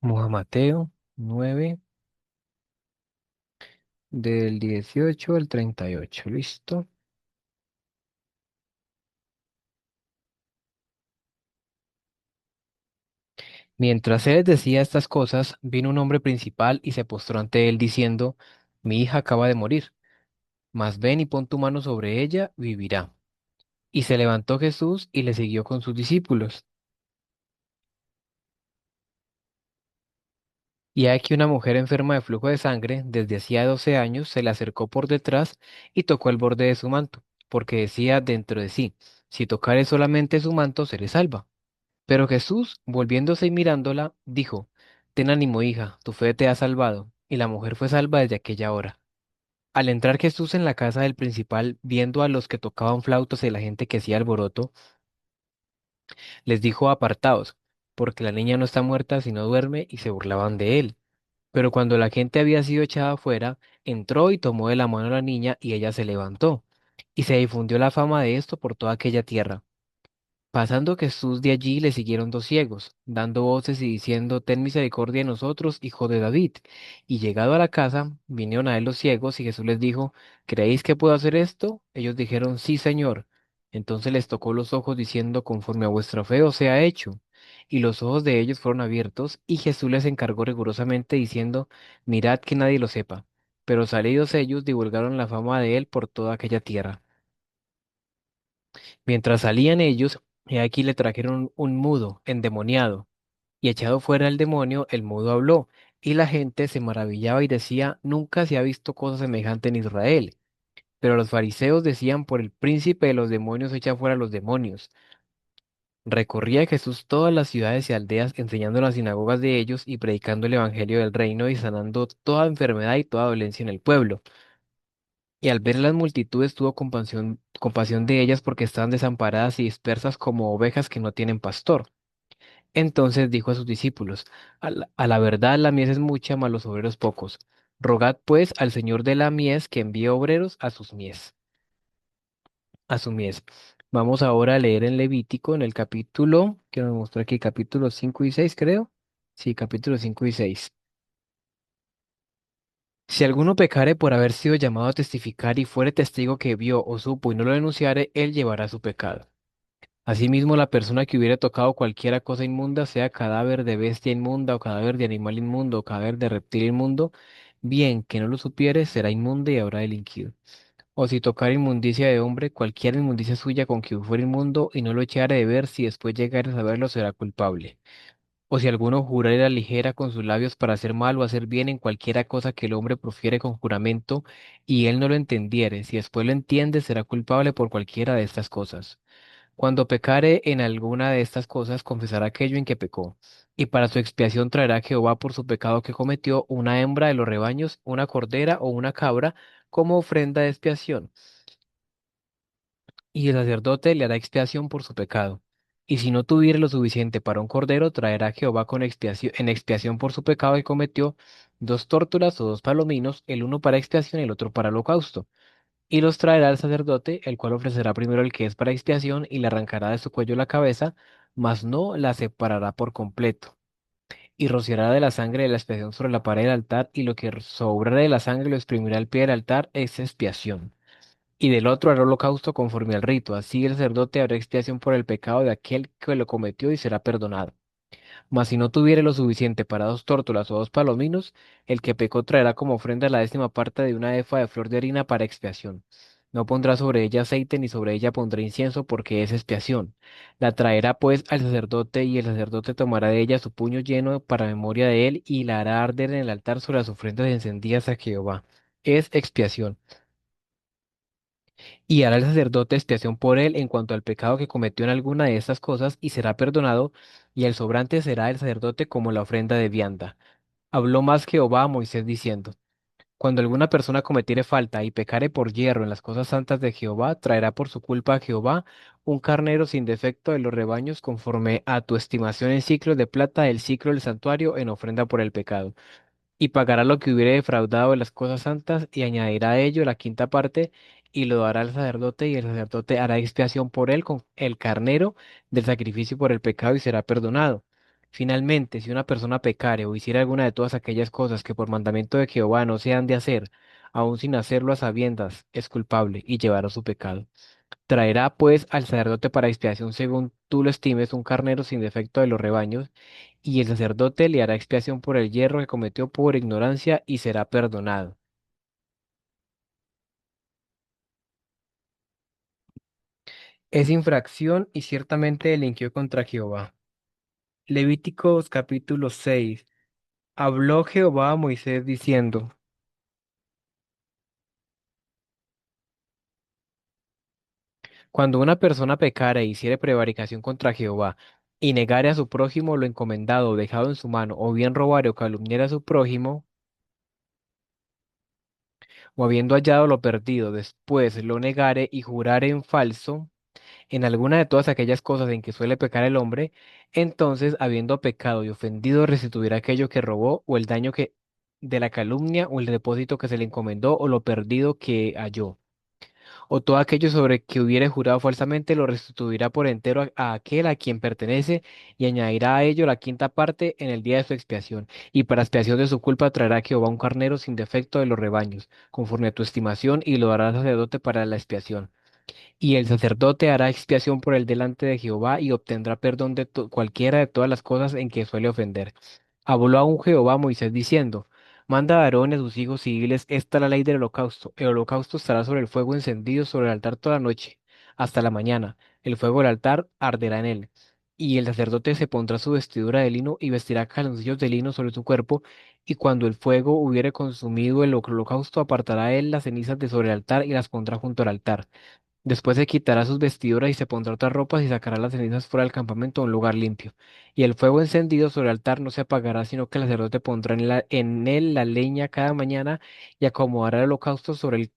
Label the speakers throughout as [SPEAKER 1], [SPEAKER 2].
[SPEAKER 1] Vamos a Mateo 9 del 18 al 38. ¿Listo? Mientras él decía estas cosas, vino un hombre principal y se postró ante él diciendo, Mi hija acaba de morir, mas ven y pon tu mano sobre ella, vivirá. Y se levantó Jesús y le siguió con sus discípulos. Y aquí una mujer enferma de flujo de sangre, desde hacía 12 años, se le acercó por detrás y tocó el borde de su manto, porque decía dentro de sí, si tocare solamente su manto, seré salva. Pero Jesús, volviéndose y mirándola, dijo, Ten ánimo, hija, tu fe te ha salvado. Y la mujer fue salva desde aquella hora. Al entrar Jesús en la casa del principal, viendo a los que tocaban flautas y la gente que hacía alboroto, les dijo apartaos, porque la niña no está muerta sino duerme, y se burlaban de él. Pero cuando la gente había sido echada afuera, entró y tomó de la mano a la niña, y ella se levantó. Y se difundió la fama de esto por toda aquella tierra. Pasando Jesús de allí le siguieron dos ciegos, dando voces y diciendo, Ten misericordia de nosotros, hijo de David. Y llegado a la casa, vinieron a él los ciegos, y Jesús les dijo, ¿Creéis que puedo hacer esto? Ellos dijeron, Sí, Señor. Entonces les tocó los ojos, diciendo, Conforme a vuestra fe os sea hecho. Y los ojos de ellos fueron abiertos, y Jesús les encargó rigurosamente, diciendo, Mirad que nadie lo sepa. Pero salidos ellos, divulgaron la fama de él por toda aquella tierra. Mientras salían ellos, he aquí le trajeron un mudo, endemoniado, y echado fuera el demonio, el mudo habló, y la gente se maravillaba y decía, nunca se ha visto cosa semejante en Israel. Pero los fariseos decían, por el príncipe de los demonios echa fuera los demonios. Recorría Jesús todas las ciudades y aldeas, enseñando en las sinagogas de ellos y predicando el evangelio del reino y sanando toda enfermedad y toda dolencia en el pueblo. Y al ver las multitudes tuvo compasión de ellas porque estaban desamparadas y dispersas como ovejas que no tienen pastor. Entonces dijo a sus discípulos, a la verdad la mies es mucha, mas los obreros pocos. Rogad pues al Señor de la mies que envíe obreros a su mies. Vamos ahora a leer en Levítico, en el capítulo, que nos muestra aquí, capítulo 5 y 6, creo. Sí, capítulo 5 y 6. Si alguno pecare por haber sido llamado a testificar y fuere testigo que vio o supo y no lo denunciare, él llevará su pecado. Asimismo, la persona que hubiere tocado cualquiera cosa inmunda, sea cadáver de bestia inmunda, o cadáver de animal inmundo, o cadáver de reptil inmundo, bien que no lo supiere, será inmundo y habrá delinquido. O si tocar inmundicia de hombre, cualquier inmundicia suya con que fuere inmundo, y no lo echare de ver, si después llegare a saberlo, será culpable. O si alguno jurare a la ligera con sus labios para hacer mal o hacer bien en cualquiera cosa que el hombre profiere con juramento, y él no lo entendiere, si después lo entiende, será culpable por cualquiera de estas cosas. Cuando pecare en alguna de estas cosas, confesará aquello en que pecó, y para su expiación traerá Jehová por su pecado que cometió una hembra de los rebaños, una cordera o una cabra, como ofrenda de expiación, y el sacerdote le hará expiación por su pecado. Y si no tuviere lo suficiente para un cordero, traerá Jehová en expiación por su pecado que cometió dos tórtolas o dos palominos, el uno para expiación y el otro para holocausto. Y los traerá el sacerdote, el cual ofrecerá primero el que es para expiación y le arrancará de su cuello la cabeza, mas no la separará por completo. Y rociará de la sangre de la expiación sobre la pared del altar, y lo que sobrare de la sangre lo exprimirá al pie del altar, es expiación. Y del otro hará holocausto conforme al rito, así el sacerdote hará expiación por el pecado de aquel que lo cometió y será perdonado. Mas si no tuviere lo suficiente para dos tórtolas o dos palominos, el que pecó traerá como ofrenda la décima parte de una efa de flor de harina para expiación. No pondrá sobre ella aceite ni sobre ella pondrá incienso porque es expiación. La traerá pues al sacerdote y el sacerdote tomará de ella su puño lleno para memoria de él y la hará arder en el altar sobre las ofrendas encendidas a Jehová. Es expiación. Y hará el sacerdote expiación por él en cuanto al pecado que cometió en alguna de estas cosas y será perdonado, y el sobrante será el sacerdote como la ofrenda de vianda. Habló más Jehová a Moisés diciendo, Cuando alguna persona cometiere falta y pecare por hierro en las cosas santas de Jehová, traerá por su culpa a Jehová un carnero sin defecto de los rebaños conforme a tu estimación en ciclos de plata el ciclo del santuario en ofrenda por el pecado. Y pagará lo que hubiere defraudado de las cosas santas y añadirá a ello la quinta parte y lo dará al sacerdote y el sacerdote hará expiación por él con el carnero del sacrificio por el pecado y será perdonado. Finalmente, si una persona pecare o hiciera alguna de todas aquellas cosas que por mandamiento de Jehová no se han de hacer, aun sin hacerlo a sabiendas, es culpable y llevará su pecado. Traerá pues al sacerdote para expiación según tú lo estimes un carnero sin defecto de los rebaños, y el sacerdote le hará expiación por el yerro que cometió por ignorancia y será perdonado. Es infracción y ciertamente delinquió contra Jehová. Levíticos capítulo 6. Habló Jehová a Moisés diciendo, cuando una persona pecare e hiciere prevaricación contra Jehová, y negare a su prójimo lo encomendado o dejado en su mano, o bien robare o calumniare a su prójimo, o habiendo hallado lo perdido, después lo negare y jurare en falso, en alguna de todas aquellas cosas en que suele pecar el hombre, entonces, habiendo pecado y ofendido, restituirá aquello que robó, o el daño que de la calumnia, o el depósito que se le encomendó, o lo perdido que halló. O todo aquello sobre que hubiere jurado falsamente lo restituirá por entero a aquel a quien pertenece y añadirá a ello la quinta parte en el día de su expiación. Y para expiación de su culpa traerá Jehová un carnero sin defecto de los rebaños, conforme a tu estimación, y lo dará al sacerdote para la expiación. Y el sacerdote hará expiación por él delante de Jehová y obtendrá perdón de cualquiera de todas las cosas en que suele ofender. Habló aún Jehová a Moisés diciendo, manda a Aarón y a sus hijos civiles esta la ley del holocausto. El holocausto estará sobre el fuego encendido sobre el altar toda la noche, hasta la mañana. El fuego del altar arderá en él. Y el sacerdote se pondrá su vestidura de lino y vestirá calzoncillos de lino sobre su cuerpo, y cuando el fuego hubiere consumido el holocausto, apartará él las cenizas de sobre el altar y las pondrá junto al altar. Después se quitará sus vestiduras y se pondrá otras ropas y sacará las cenizas fuera del campamento a un lugar limpio. Y el fuego encendido sobre el altar no se apagará, sino que el sacerdote pondrá en él la leña cada mañana y acomodará el holocausto sobre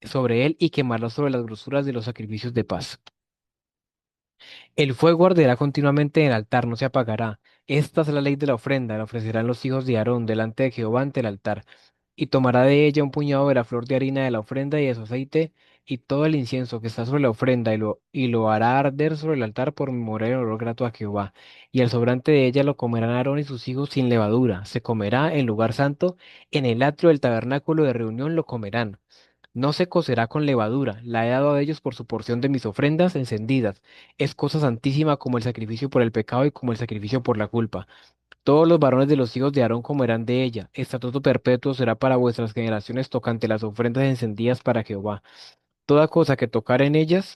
[SPEAKER 1] él y quemarlo sobre las grosuras de los sacrificios de paz. El fuego arderá continuamente en el altar, no se apagará. Esta es la ley de la ofrenda, la ofrecerán los hijos de Aarón delante de Jehová ante el altar. Y tomará de ella un puñado de la flor de harina de la ofrenda y de su aceite y todo el incienso que está sobre la ofrenda y lo hará arder sobre el altar por memoria del olor grato a Jehová. Y el sobrante de ella lo comerán Aarón y sus hijos sin levadura. Se comerá en lugar santo, en el atrio del tabernáculo de reunión lo comerán. No se cocerá con levadura, la he dado a ellos por su porción de mis ofrendas encendidas. Es cosa santísima como el sacrificio por el pecado y como el sacrificio por la culpa. Todos los varones de los hijos de Aarón comerán de ella. Estatuto perpetuo será para vuestras generaciones tocante las ofrendas encendidas para Jehová. Toda cosa que tocar en ellas,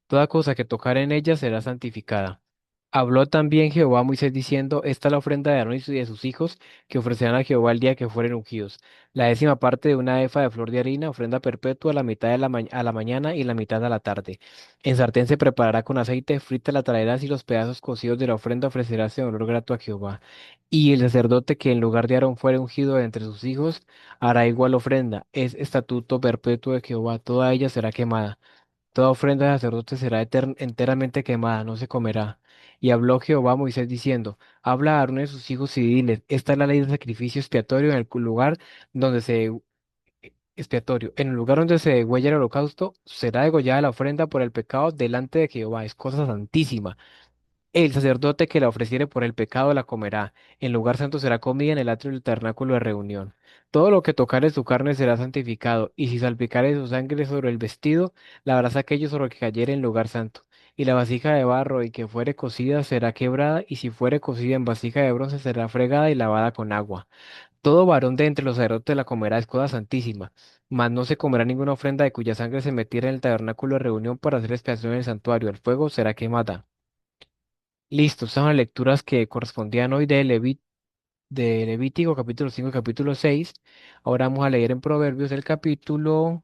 [SPEAKER 1] toda cosa que tocar en ellas será santificada. Habló también Jehová a Moisés diciendo, esta es la ofrenda de Aarón y de sus hijos que ofrecerán a Jehová el día que fueren ungidos. La décima parte de una efa de flor de harina, ofrenda perpetua, la mitad a la mañana y la mitad a la tarde. En sartén se preparará con aceite, frita la traerás y los pedazos cocidos de la ofrenda ofrecerás en olor grato a Jehová. Y el sacerdote que en lugar de Aarón fuere ungido de entre sus hijos, hará igual ofrenda. Es estatuto perpetuo de Jehová, toda ella será quemada. Toda ofrenda de sacerdote será enteramente quemada, no se comerá. Y habló Jehová a Moisés diciendo, habla a Aarón y a sus hijos y diles, esta es la ley del sacrificio expiatorio en el lugar donde se expiatorio, en el lugar donde se degüella el holocausto, será degollada la ofrenda por el pecado delante de Jehová, es cosa santísima. El sacerdote que la ofreciere por el pecado la comerá. En lugar santo será comida en el atrio del tabernáculo de reunión. Todo lo que tocare su carne será santificado, y si salpicare su sangre sobre el vestido, lavarás aquello sobre el que cayere en lugar santo. Y la vasija de barro y que fuere cocida será quebrada, y si fuere cocida en vasija de bronce será fregada y lavada con agua. Todo varón de entre los sacerdotes la comerá, es cosa santísima. Mas no se comerá ninguna ofrenda de cuya sangre se metiera en el tabernáculo de reunión para hacer expiación en el santuario. El fuego será quemada. Listo, estas son las lecturas que correspondían hoy de Levítico, capítulo 5 y capítulo 6. Ahora vamos a leer en Proverbios el capítulo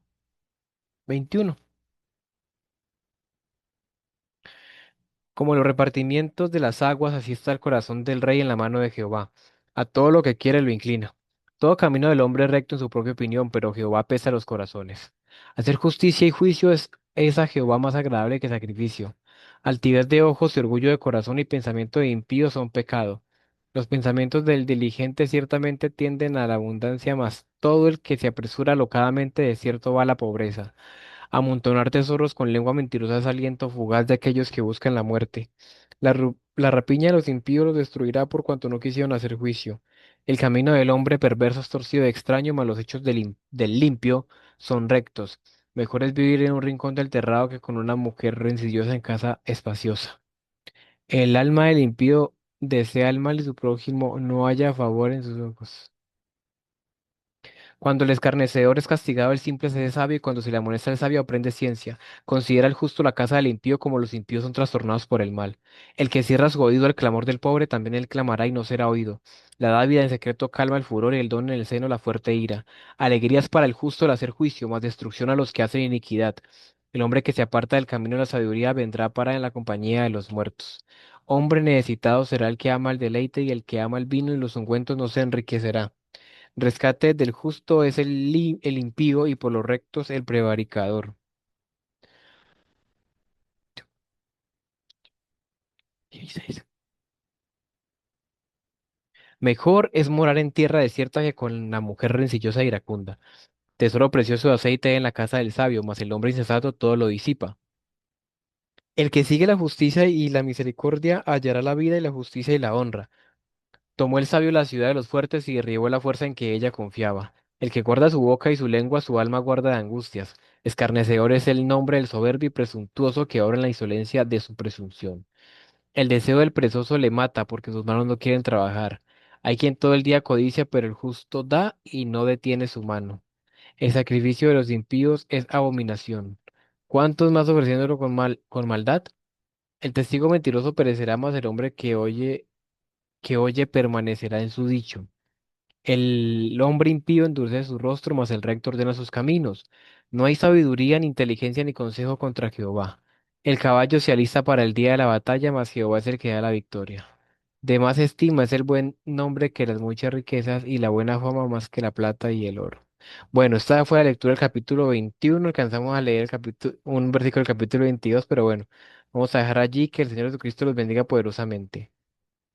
[SPEAKER 1] 21. Como los repartimientos de las aguas, así está el corazón del rey en la mano de Jehová. A todo lo que quiere lo inclina. Todo camino del hombre es recto en su propia opinión, pero Jehová pesa los corazones. Hacer justicia y juicio es a Jehová más agradable que sacrificio. Altivez de ojos y orgullo de corazón y pensamiento de impío son pecado. Los pensamientos del diligente ciertamente tienden a la abundancia, mas todo el que se apresura alocadamente de cierto va a la pobreza. Amontonar tesoros con lengua mentirosa es aliento fugaz de aquellos que buscan la muerte. La rapiña de los impíos los destruirá por cuanto no quisieron hacer juicio. El camino del hombre perverso es torcido y extraño, mas los hechos del limpio son rectos. Mejor es vivir en un rincón del terrado que con una mujer rencillosa en casa espaciosa. El alma del impío desea el mal y su prójimo no haya favor en sus ojos. Cuando el escarnecedor es castigado, el simple se hace sabio, y cuando se le amonesta al sabio aprende ciencia. Considera el justo la casa del impío como los impíos son trastornados por el mal. El que cierra su oído al clamor del pobre, también él clamará y no será oído. La dávida en secreto calma el furor y el don en el seno la fuerte ira. Alegrías para el justo el hacer juicio, mas destrucción a los que hacen iniquidad. El hombre que se aparta del camino de la sabiduría vendrá para en la compañía de los muertos. Hombre necesitado será el que ama el deleite y el que ama el vino y los ungüentos no se enriquecerá. Rescate del justo es el impío y por los rectos el prevaricador. 16. Mejor es morar en tierra desierta que con la mujer rencillosa e iracunda. Tesoro precioso de aceite hay en la casa del sabio, mas el hombre insensato todo lo disipa. El que sigue la justicia y la misericordia hallará la vida y la justicia y la honra. Tomó el sabio la ciudad de los fuertes y derribó la fuerza en que ella confiaba. El que guarda su boca y su lengua, su alma guarda de angustias. Escarnecedor es el nombre del soberbio y presuntuoso que obra en la insolencia de su presunción. El deseo del perezoso le mata porque sus manos no quieren trabajar. Hay quien todo el día codicia, pero el justo da y no detiene su mano. El sacrificio de los impíos es abominación. ¿Cuántos más ofreciéndolo con maldad? El testigo mentiroso perecerá, mas el hombre que oye permanecerá en su dicho. El hombre impío endurece su rostro, mas el recto ordena sus caminos. No hay sabiduría, ni inteligencia, ni consejo contra Jehová. El caballo se alista para el día de la batalla, mas Jehová es el que da la victoria. De más estima es el buen nombre que las muchas riquezas, y la buena fama más que la plata y el oro. Bueno, esta fue la lectura del capítulo 21. Alcanzamos a leer un versículo del capítulo 22, pero bueno, vamos a dejar allí que el Señor Jesucristo los bendiga poderosamente.